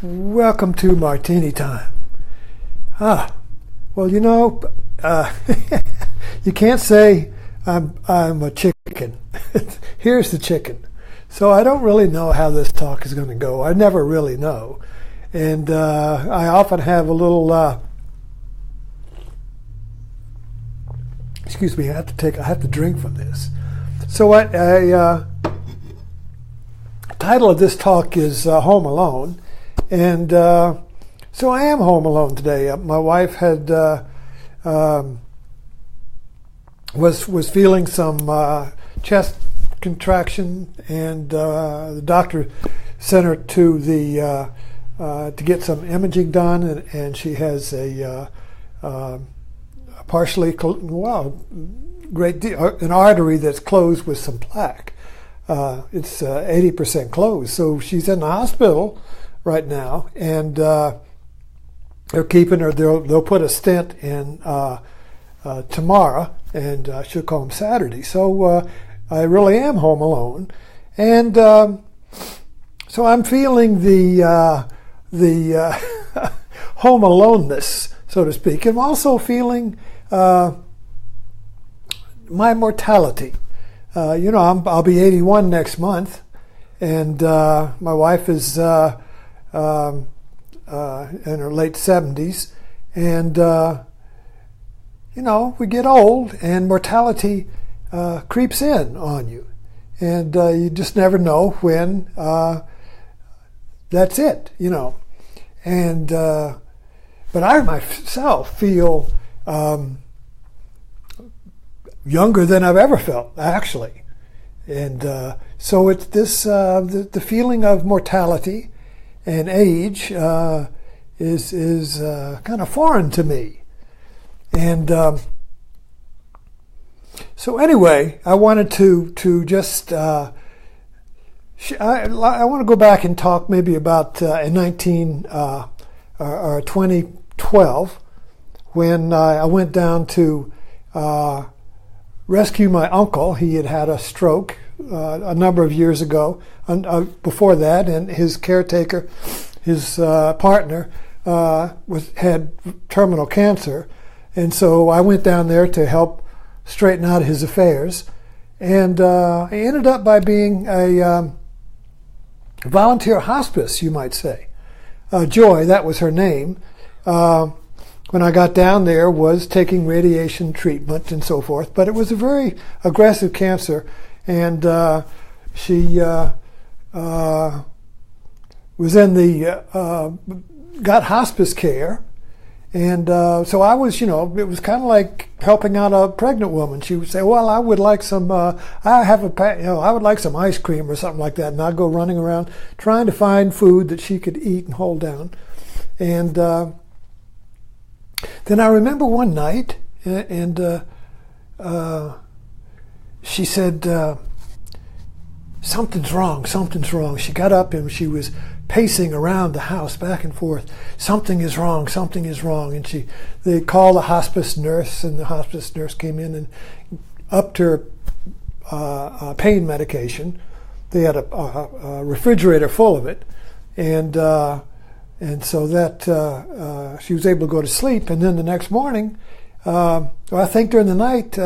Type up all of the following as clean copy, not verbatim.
Welcome to Martini Time. Well, you can't say I'm a chicken. Here's the chicken. So I don't really know how this talk is going to go. I never really know. And I often have a little, excuse me, I have to drink from this. So the title of this talk is Home Alone. And so I am home alone today. My wife had was feeling some chest contraction, and the doctor sent her to the to get some imaging done, and she has a partially an artery that's closed with some plaque. It's 80% closed, so she's in the hospital right now, and they're keeping her. They'll put a stint in tomorrow, and she'll come home Saturday. So I really am home alone, and so I'm feeling the home aloneness, so to speak. I'm also feeling my mortality. I'll be 81 next month, and my wife is in her late 70s, and we get old, and mortality creeps in on you, and you just never know when that's it, and but I myself feel younger than I've ever felt, actually, and so it's this the feeling of mortality and age is kind of foreign to me. And so anyway, I wanted to just I want to go back and talk maybe about in 2012 when I went down to rescue my uncle. He had a stroke a number of years ago. Before that, and his caretaker, his partner, had terminal cancer, and so I went down there to help straighten out his affairs, and I ended up by being a volunteer hospice, you might say. Joy, that was her name, when I got down there, was taking radiation treatment and so forth, but it was a very aggressive cancer, and she was in the got hospice care, and so I was, it was kind of like helping out a pregnant woman. She would say, "Well, I would like some, I would like some ice cream or something like that," and I'd go running around trying to find food that she could eat and hold down. And then I remember one night, and she said, something's wrong. She got up and she was pacing around the house back and forth. Something is wrong. And they called the hospice nurse, and the hospice nurse came in and upped her pain medication. They had a refrigerator full of it, and so that she was able to go to sleep. And then the next morning, I think during the night,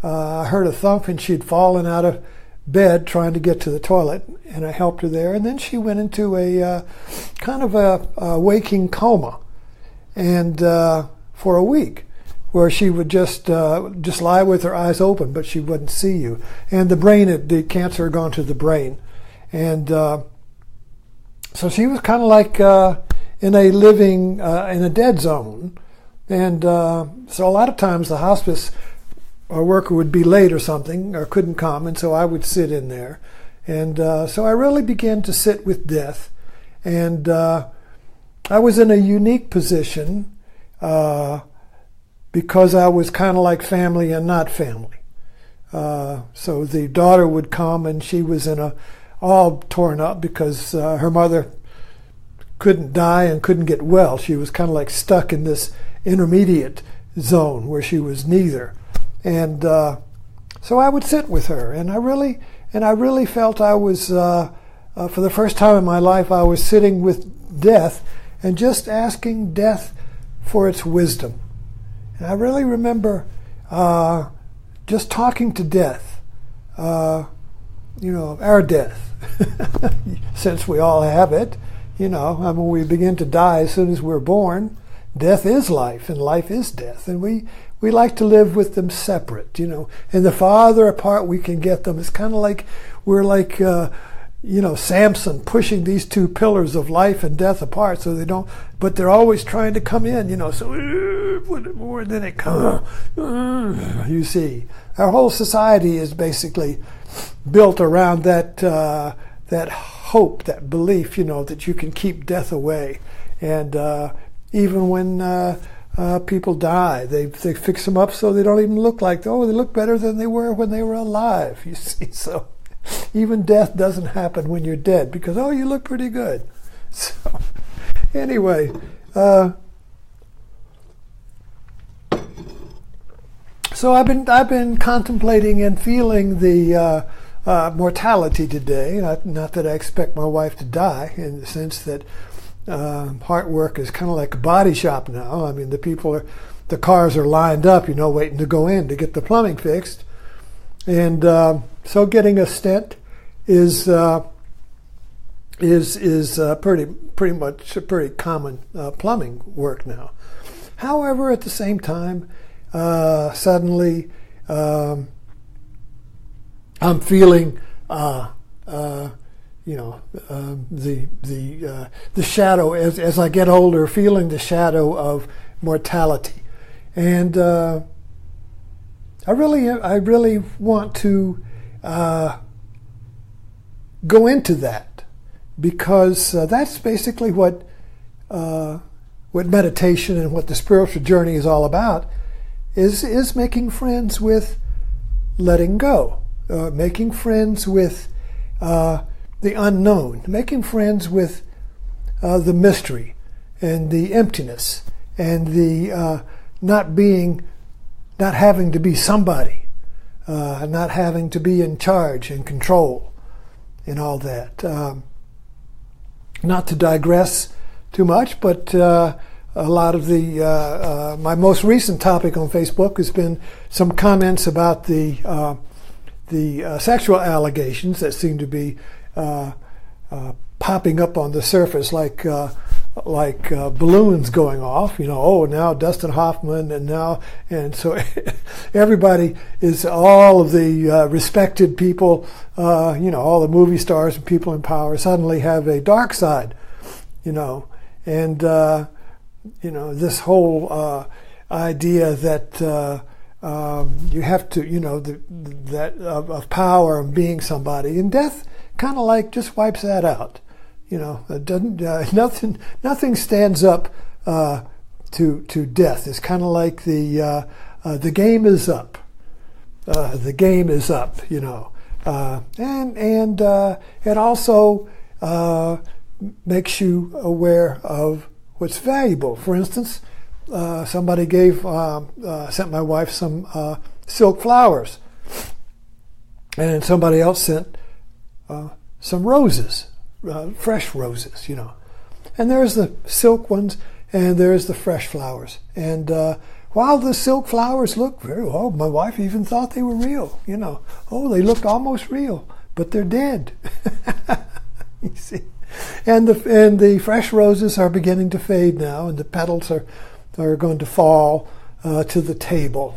I heard a thump, and she'd fallen out of bed trying to get to the toilet, and I helped her there, and then she went into a kind of a waking coma, and for a week, where she would just lie with her eyes open, but she wouldn't see you, and the cancer had gone to the brain, and so she was kind of like in a dead zone, and so a lot of times the hospice our worker would be late or something, or couldn't come, and so I would sit in there. And so I really began to sit with death. And I was in a unique position because I was kind of like family and not family. So the daughter would come, and she was all torn up because her mother couldn't die and couldn't get well. She was kind of like stuck in this intermediate zone where she was neither. And so I would sit with her, and I really felt I was, for the first time in my life, I was sitting with death and just asking death for its wisdom. And I really remember just talking to death, our death, since we all have it. We begin to die as soon as we're born. Death is life, and life is death, and we like to live with them separate. And the farther apart we can get them, it's kind of like we're like Samson pushing these two pillars of life and death apart, so they don't. But they're always trying to come in. So more than it comes. You see, our whole society is basically built around that hope, that belief, that you can keep death away. And even when people die, they fix them up so they don't even look like, they look better than they were when they were alive. You see, so even death doesn't happen when you're dead because, you look pretty good. So anyway, so I've been contemplating and feeling the mortality today. Not that I expect my wife to die, in the sense that heart work is kind of like a body shop now. I mean, the cars are lined up, waiting to go in to get the plumbing fixed, and so getting a stint is pretty much a pretty common plumbing work now. However, at the same time, suddenly I'm feeling the shadow as I get older, feeling the shadow of mortality, and I really want to go into that, because that's basically what meditation and what the spiritual journey is all about, is making friends with letting go, making friends with the unknown, making friends with the mystery and the emptiness and the not having to be somebody, not having to be in charge and control and all that. Not to digress too much, but a lot of my most recent topic on Facebook has been some comments about the sexual allegations that seem to be popping up on the surface like balloons going off. Now Dustin Hoffman, and so everybody is, all of the respected people, all the movie stars and people in power suddenly have a dark side, and this whole idea that you have to, that of power and being somebody, and death kind of like just wipes that out. It doesn't. Nothing stands up to death. It's kind of like the game is up. The game is up. And it also makes you aware of what's valuable. For instance, somebody sent my wife some silk flowers, and somebody else sent some roses. Fresh roses, and there's the silk ones and there's the fresh flowers. And while the silk flowers look very well, my wife even thought they were real. They looked almost real, but they're dead. You see, and the fresh roses are beginning to fade now, and the petals are going to fall to the table.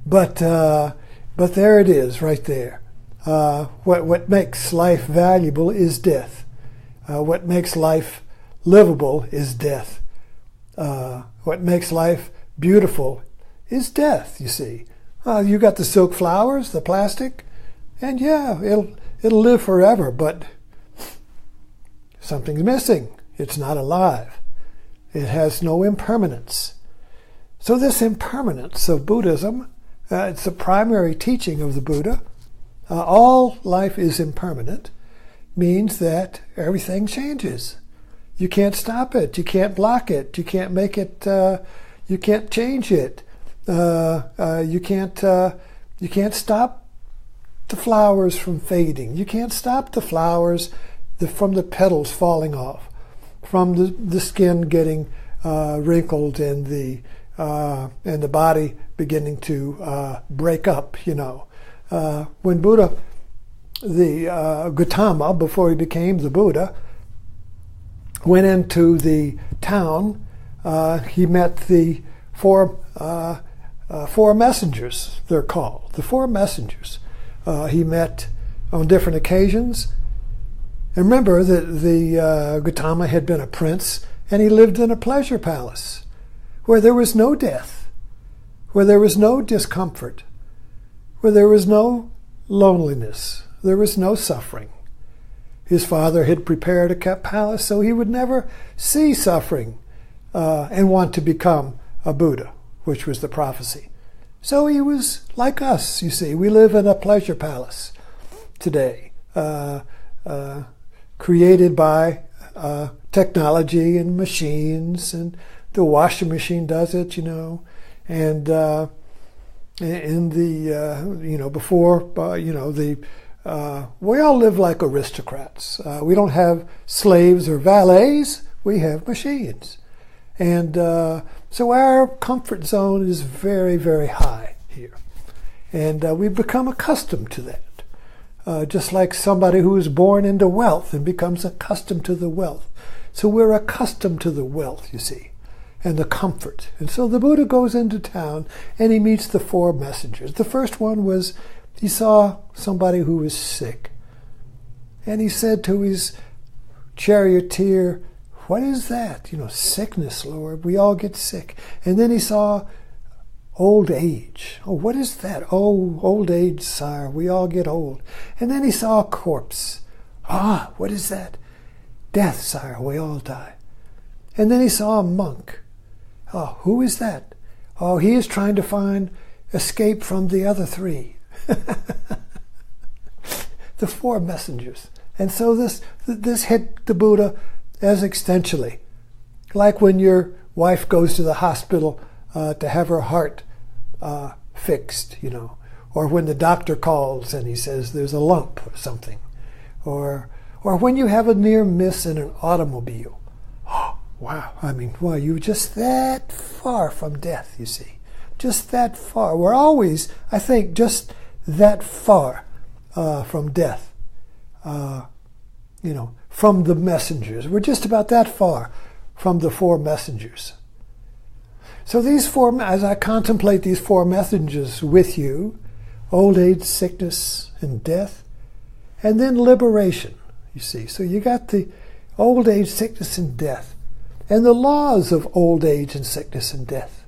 But there it is, right there. What makes life valuable is death. What makes life livable is death. What makes life beautiful is death, you see. You got the silk flowers, the plastic, and it'll live forever, but something's missing. It's not alive. It has no impermanence. So this impermanence of Buddhism, it's the primary teaching of the Buddha. All life is impermanent, means that everything changes. You can't stop it. You can't block it. You can't make it. You can't change it. You can't stop the flowers from fading. You can't stop the flowers from the petals falling off, from the skin getting wrinkled and the body beginning to break up. When Buddha, the Gautama, before he became the Buddha, went into the town, he met the four messengers, they're called. The four messengers. He met on different occasions. And remember that the Gautama had been a prince, and he lived in a pleasure palace where there was no death, where there was no discomfort, where there was no loneliness, there was no suffering. His father had prepared a palace so he would never see suffering and want to become a Buddha, which was the prophecy. So he was like us, you see. We live in a pleasure palace today, created by technology and machines, and the washing machine does it, and in the before we all live like aristocrats. We don't have slaves or valets. We have machines, and so our comfort zone is very, very high here, and we've become accustomed to that. Just like somebody who is born into wealth and becomes accustomed to the wealth. So we're accustomed to the wealth, you see, and the comfort. And so the Buddha goes into town and he meets the four messengers. The first one was, he saw somebody who was sick. And he said to his charioteer, "What is that?" Sickness, Lord. We all get sick. And then he saw old age. "Oh, what is that?" "Oh, old age, sire. We all get old." And then he saw a corpse. "Ah, what is that?" "Death, sire. We all die." And then he saw a monk. "Oh, who is that?" "Oh, he is trying to find escape from the other three." The four messengers. And so this hit the Buddha as existentially. Like when your wife goes to the hospital to have her heart fixed, or when the doctor calls and he says there's a lump or something, or when you have a near miss in an automobile. Oh, wow! Wow! You're just that far from death. You see, just that far. We're always, I think, just that far from death. From the messengers. We're just about that far from the four messengers. So these four, as I contemplate these four messengers with you, old age, sickness, and death, and then liberation, you see. So you got the old age, sickness, and death, and the laws of old age and sickness and death.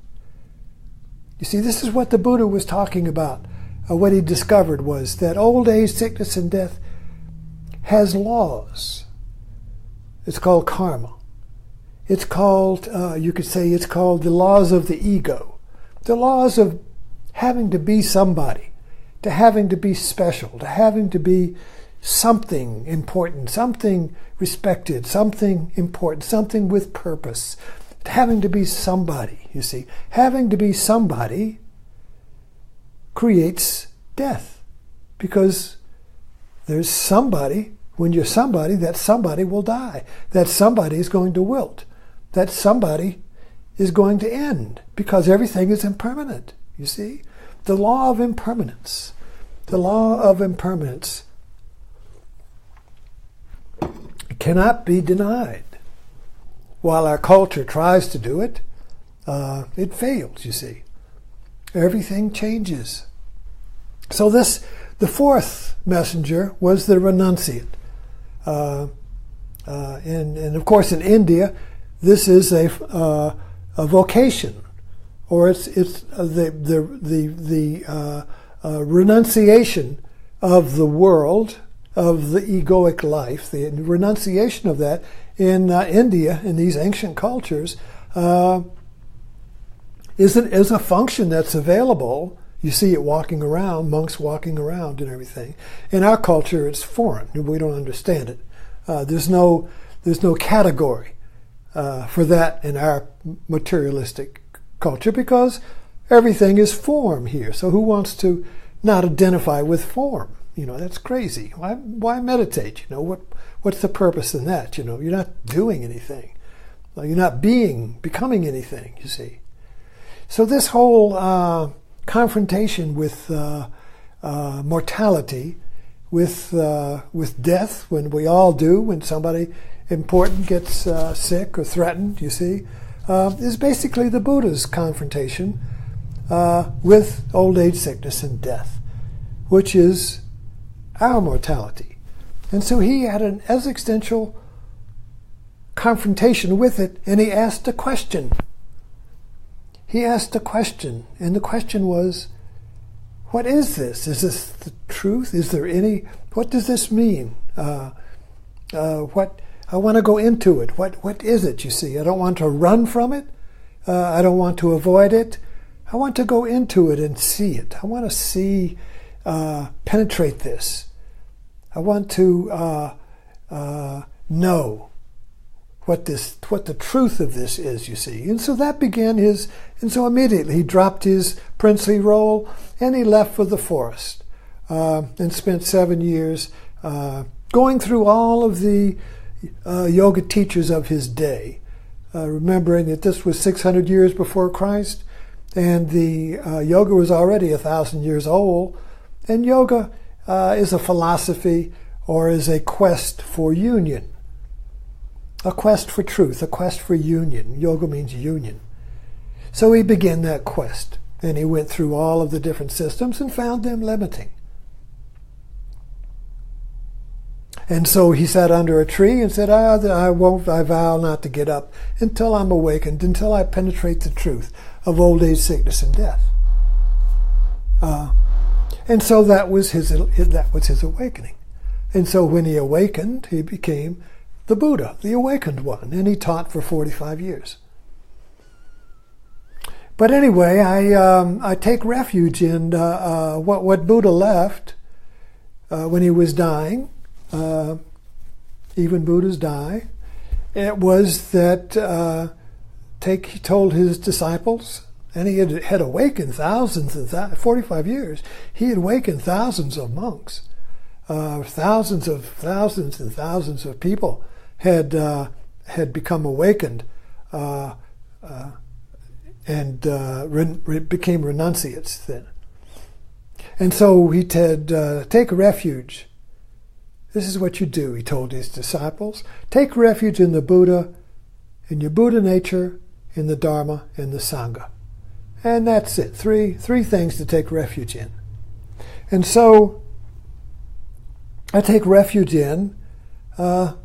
You see, this is what the Buddha was talking about. What he discovered was that old age, sickness, and death has laws. It's called karma. It's called, you could say, it's called the laws of the ego. The laws of having to be somebody, to having to be special, to having to be something important, something respected, something important, something with purpose. Having to be somebody, you see. Having to be somebody creates death, because there's somebody. When you're somebody, that somebody will die. That somebody is going to wilt. That somebody is going to end, because everything is impermanent, you see. The law of impermanence. The law of impermanence cannot be denied. While our culture tries to do it, it fails, you see. Everything changes. So the fourth messenger was the renunciate. And of course in India, this is a vocation, or it's the renunciation of the world, of the egoic life. The renunciation of that in India, in these ancient cultures, is a function that's available. You see it walking around, monks walking around and everything. In our culture, it's foreign. We don't understand it. There's no category for that in our materialistic culture, because everything is form here. So who wants to not identify with form? That's crazy. Why meditate? what's the purpose in that? You're not doing anything. You're not becoming anything, you see. So this whole confrontation with mortality, with death, when we all do, when somebody important gets sick or threatened, you see, is basically the Buddha's confrontation with old age, sickness, and death, which is our mortality. And so he had an existential confrontation with it, and he asked a question. He asked a question, and the question was, what is this? Is this the truth? Is there any? What does this mean? What? I want to go into it. What is it? You see, I don't want to run from it. I don't want to avoid it. I want to go into it and see it. I want to see, penetrate this. I want to know what the truth of this is, you see. And so that began and so immediately he dropped his princely role and he left for the forest and spent 7 years going through all of the yoga teachers of his day, remembering that this was 600 years before Christ, and the yoga was already 1,000 years old, and yoga is a philosophy or is a quest for union. A quest for truth, a quest for union. Yoga means union. So he began that quest, and he went through all of the different systems and found them limiting. And so he sat under a tree and said, I vow not to get up until I'm awakened, until I penetrate the truth of old age, sickness, and death. And so that was his awakening. And so when he awakened, he became the Buddha, the awakened one, and he taught for 45 years. But anyway, I take refuge in what Buddha left when he was dying. Even Buddhas die. It was that he told his disciples, and he had awakened thousands and 45 years. He had awakened thousands of monks, thousands and thousands of people had become awakened and became renunciates then. And so he said, take refuge. This is what you do, he told his disciples. Take refuge in the Buddha, in your Buddha nature, in the Dharma, in the Sangha. And that's it. Three things to take refuge in. And so I take refuge in the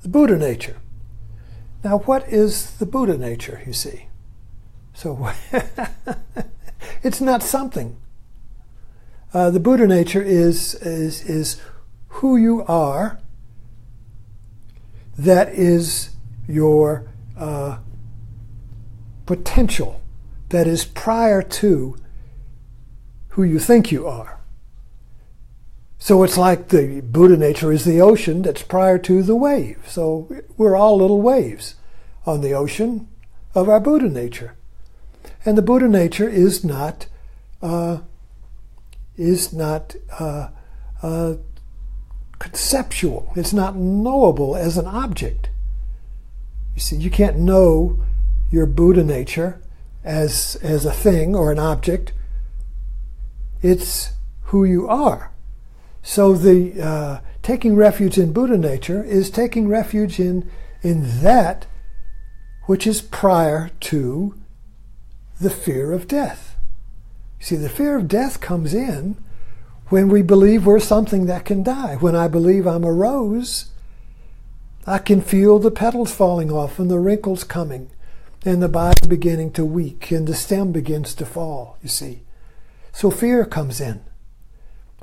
Buddha nature. Now, what is the Buddha nature, you see? So it's not something. The Buddha nature is who you are. That is your potential. That is prior to who you think you are. So it's like the Buddha nature is the ocean that's prior to the wave. So we're all little waves on the ocean of our Buddha nature. And the Buddha nature is not conceptual. It's not knowable as an object. You see, you can't know your Buddha nature as a thing or an object. It's who you are. So the taking refuge in Buddha nature is taking refuge in that which is prior to the fear of death. You see, the fear of death comes in when we believe we're something that can die. When I believe I'm a rose, I can feel the petals falling off and the wrinkles coming and the body beginning to weak and the stem begins to fall, you see. So fear comes in.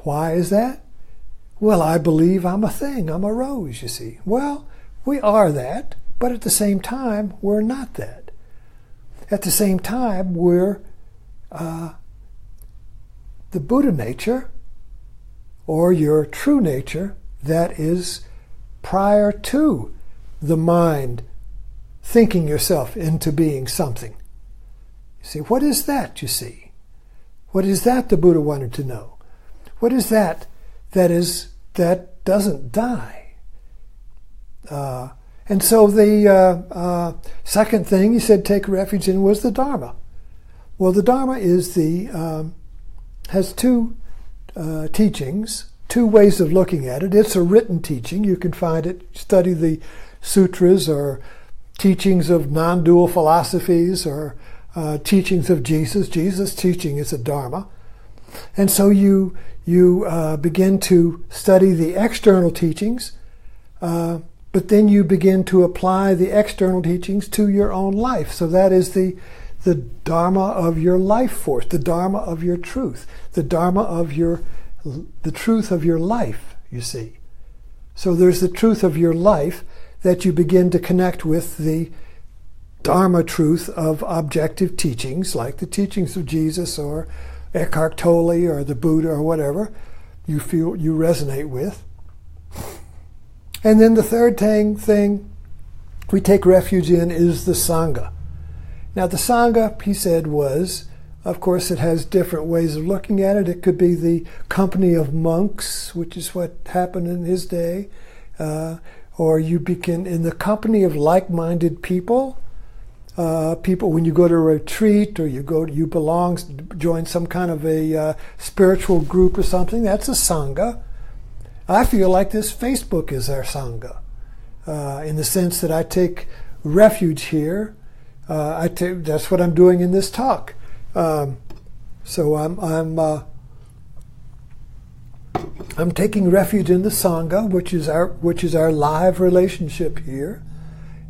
Why is that? Well, I believe I'm a thing. I'm a rose, you see. Well, we are that, but at the same time, we're not that. At the same time, we're the Buddha nature, or your true nature, that is prior to the mind thinking yourself into being something. You see, what is that, you see? What is that the Buddha wanted to know? What is that that doesn't die? And so the second thing he said take refuge in was the Dharma. Well, the Dharma is has two teachings, two ways of looking at it. It's a written teaching. You can find it, study the sutras or teachings of non-dual philosophies or teachings of Jesus. Jesus' teaching is a Dharma. And so you begin to study the external teachings, but then you begin to apply the external teachings to your own life. So that is the Dharma of your life force, the Dharma of your truth, the Dharma of the truth of your life, you see. So there's the truth of your life that you begin to connect with the Dharma truth of objective teachings, like the teachings of Jesus or Eckhart Tolle or the Buddha or whatever you feel you resonate with. And then the third thing we take refuge in is the Sangha. Now the Sangha, he said, was, of course, it has different ways of looking at it. It could be the company of monks, which is what happened in his day, or you begin in the company of like-minded people. People, when you go to a retreat or you join some kind of a spiritual group or something, that's a Sangha. I feel like this Facebook is our Sangha, in the sense that I take refuge here. That's what I'm doing in this talk. So I'm taking refuge in the Sangha, which is our live relationship here.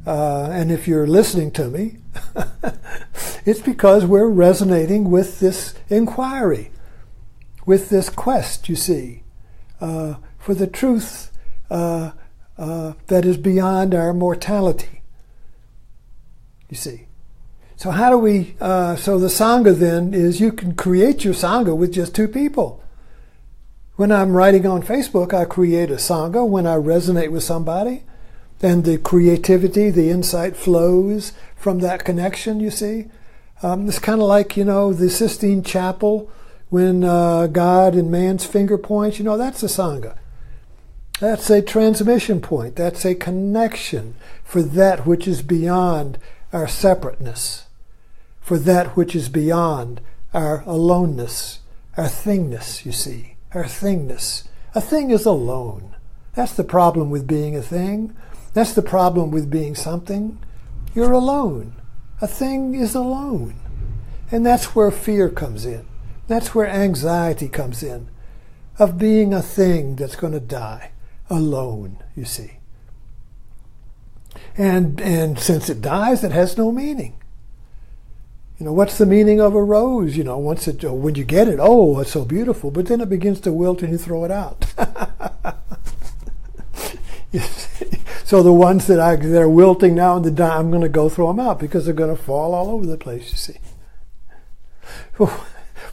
And if you're listening to me, it's because we're resonating with this inquiry, with this quest, you see, for the truth that is beyond our mortality, you see. So how do we, so the Sangha then is you can create your Sangha with just two people. When I'm writing on Facebook, I create a Sangha when I resonate with somebody. And the creativity, the insight flows from that connection, you see. It's kind of like, the Sistine Chapel when God and man's finger points, that's a Sangha. That's a transmission point. That's a connection for that which is beyond our separateness, for that which is beyond our aloneness, our thingness, you see, our thingness. A thing is alone. That's the problem with being a thing. That's the problem with being something. You're alone. A thing is alone. And that's where fear comes in. That's where anxiety comes in, of being a thing that's going to die alone, you see. And since it dies, it has no meaning. What's the meaning of a rose? When you get it, oh, it's so beautiful, but then it begins to wilt and you throw it out. You see? So the ones that are wilting now and dying, I'm going to go throw them out because they're going to fall all over the place, you see.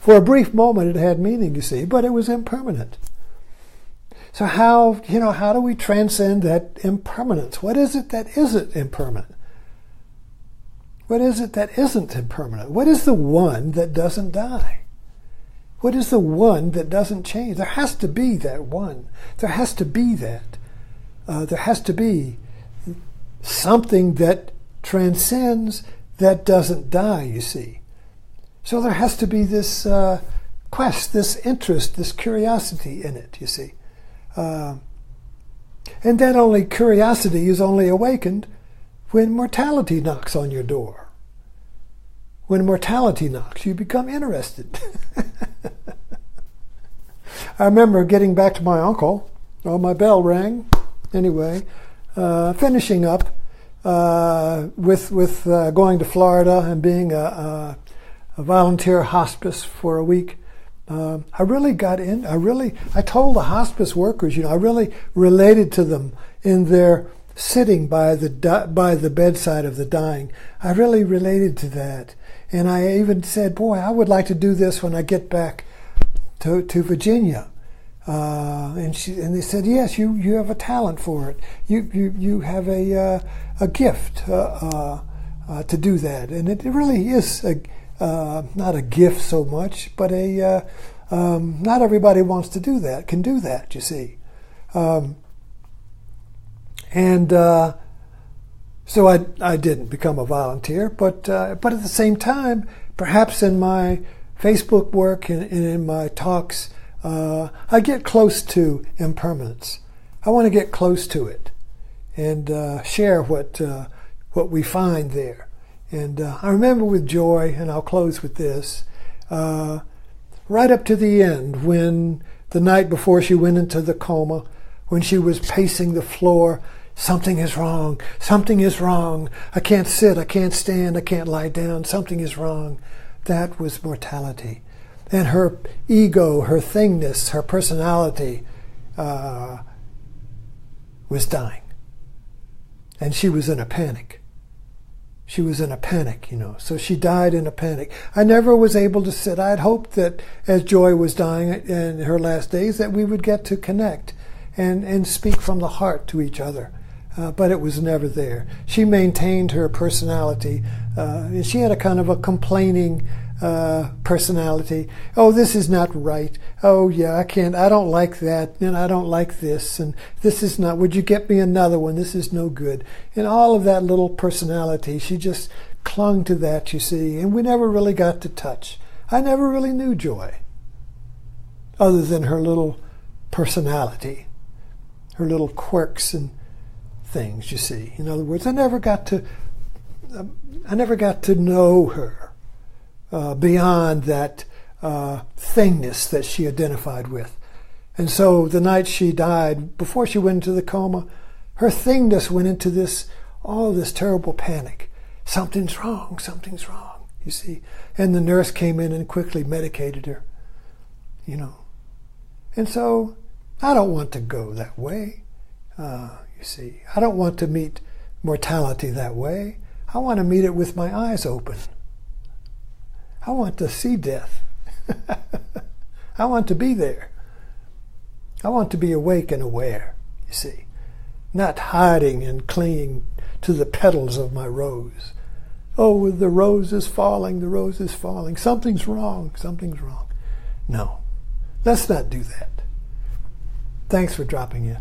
For a brief moment it had meaning, you see, but it was impermanent. So how do we transcend that impermanence? What is it that isn't impermanent? What is it that isn't impermanent? What is the one that doesn't die? What is the one that doesn't change? There has to be that one. There has to be that. There has to be something that transcends, that doesn't die, you see. So there has to be this quest, this interest, this curiosity in it, you see. And that only curiosity is only awakened when mortality knocks on your door. When mortality knocks, you become interested. I remember getting back to my uncle. Oh, my bell rang. Anyway, finishing up with going to Florida and being a volunteer hospice for a week. I really got in. I told the hospice workers, I really related to them in their sitting by the bedside of the dying. I really related to that, and I even said, "Boy, I would like to do this when I get back to Virginia." And they said, "Yes, you have a talent for it. You have a gift to do that." And it really is not a gift so much, but not everybody wants to do that. Can do that, you see. And so I didn't become a volunteer, but at the same time, perhaps in my Facebook work and in my talks, I get close to impermanence. I want to get close to it and share what we find there. And I remember with Joy, and I'll close with this, right up to the end, when the night before she went into the coma, when she was pacing the floor, something is wrong, something is wrong, I can't sit, I can't stand, I can't lie down, something is wrong. That was mortality. And her ego, her thingness, her personality was dying. And she was in a panic. She was in a panic, so she died in a panic. I never was able to sit. I had hoped that as Joy was dying in her last days that we would get to connect and speak from the heart to each other. But it was never there. She maintained her personality. And she had a kind of a complaining personality. Oh, this is not right. Oh, yeah, I don't like that. And I don't like this. And this is not, would you get me another one? This is no good. And all of that little personality, she just clung to that, you see. And we never really got to touch. I never really knew Joy, other than her little personality, her little quirks and things, you see. In other words, I never got to know her beyond that thingness that she identified with. And so the night she died, before she went into the coma, her thingness went into this terrible panic. Something's wrong, you see. And the nurse came in and quickly medicated her, And so I don't want to go that way. You see, I don't want to meet mortality that way. I want to meet it with my eyes open. I want to see death. I want to be there. I want to be awake and aware, you see, not hiding and clinging to the petals of my rose. Oh, the rose is falling, the rose is falling. Something's wrong, something's wrong. No, let's not do that. Thanks for dropping in.